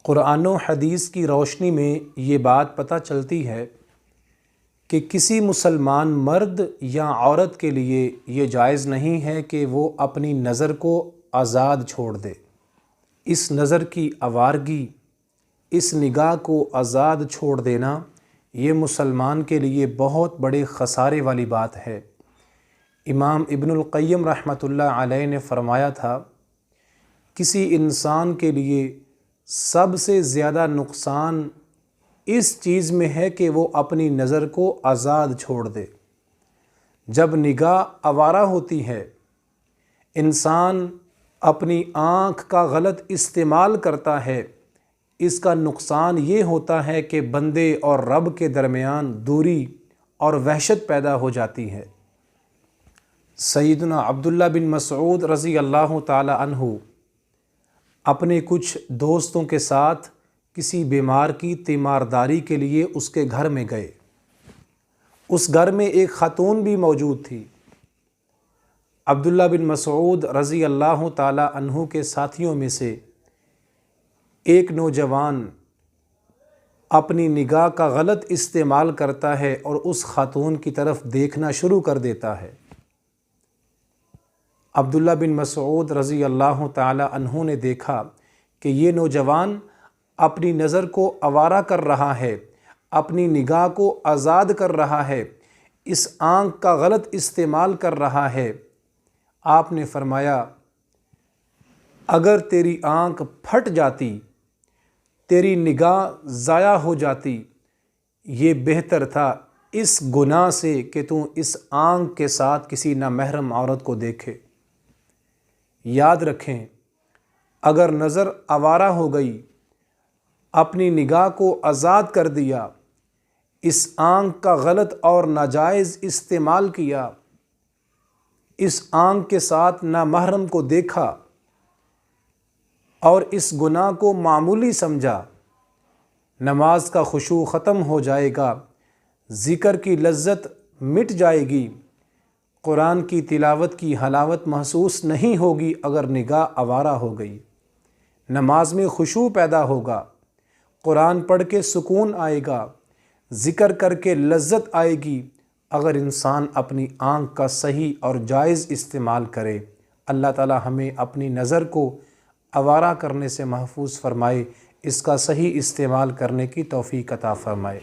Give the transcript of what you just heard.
قرآن و حدیث کی روشنی میں یہ بات پتہ چلتی ہے کہ کسی مسلمان مرد یا عورت کے لیے یہ جائز نہیں ہے کہ وہ اپنی نظر کو آزاد چھوڑ دے۔ اس نظر کی آوارگی، اس نگاہ کو آزاد چھوڑ دینا یہ مسلمان کے لیے بہت بڑے خسارے والی بات ہے۔ امام ابن القیم رحمۃ اللہ علیہ نے فرمایا تھا، کسی انسان کے لیے سب سے زیادہ نقصان اس چیز میں ہے کہ وہ اپنی نظر کو آزاد چھوڑ دے۔ جب نگاہ آوارہ ہوتی ہے، انسان اپنی آنکھ کا غلط استعمال کرتا ہے، اس کا نقصان یہ ہوتا ہے کہ بندے اور رب کے درمیان دوری اور وحشت پیدا ہو جاتی ہے۔ سیدنا عبداللہ بن مسعود رضی اللہ تعالی عنہ اپنے کچھ دوستوں کے ساتھ کسی بیمار کی تیمارداری کے لیے اس کے گھر میں گئے۔ اس گھر میں ایک خاتون بھی موجود تھی۔ عبداللہ بن مسعود رضی اللہ تعالی عنہ کے ساتھیوں میں سے ایک نوجوان اپنی نگاہ کا غلط استعمال کرتا ہے اور اس خاتون کی طرف دیکھنا شروع کر دیتا ہے۔ عبداللہ بن مسعود رضی اللہ تعالی عنہ نے دیکھا کہ یہ نوجوان اپنی نظر کو آوارہ کر رہا ہے، اپنی نگاہ کو آزاد کر رہا ہے، اس آنکھ کا غلط استعمال کر رہا ہے۔ آپ نے فرمایا، اگر تیری آنکھ پھٹ جاتی، تیری نگاہ ضائع ہو جاتی، یہ بہتر تھا اس گناہ سے کہ تو اس آنکھ کے ساتھ کسی نامحرم عورت کو دیکھے۔ یاد رکھیں، اگر نظر آوارہ ہو گئی، اپنی نگاہ کو آزاد کر دیا، اس آنکھ کا غلط اور ناجائز استعمال کیا، اس آنکھ کے ساتھ نامحرم کو دیکھا اور اس گناہ کو معمولی سمجھا، نماز کا خشوع ختم ہو جائے گا، ذکر کی لذت مٹ جائے گی، قرآن کی تلاوت کی حلاوت محسوس نہیں ہوگی اگر نگاہ آوارہ ہو گئی، نماز میں خشوع پیدا ہوگا، قرآن پڑھ کے سکون آئے گا، ذکر کر کے لذت آئے گی اگر انسان اپنی آنکھ کا صحیح اور جائز استعمال کرے۔ اللہ تعالی ہمیں اپنی نظر کو آوارہ کرنے سے محفوظ فرمائے، اس کا صحیح استعمال کرنے کی توفیق عطا فرمائے۔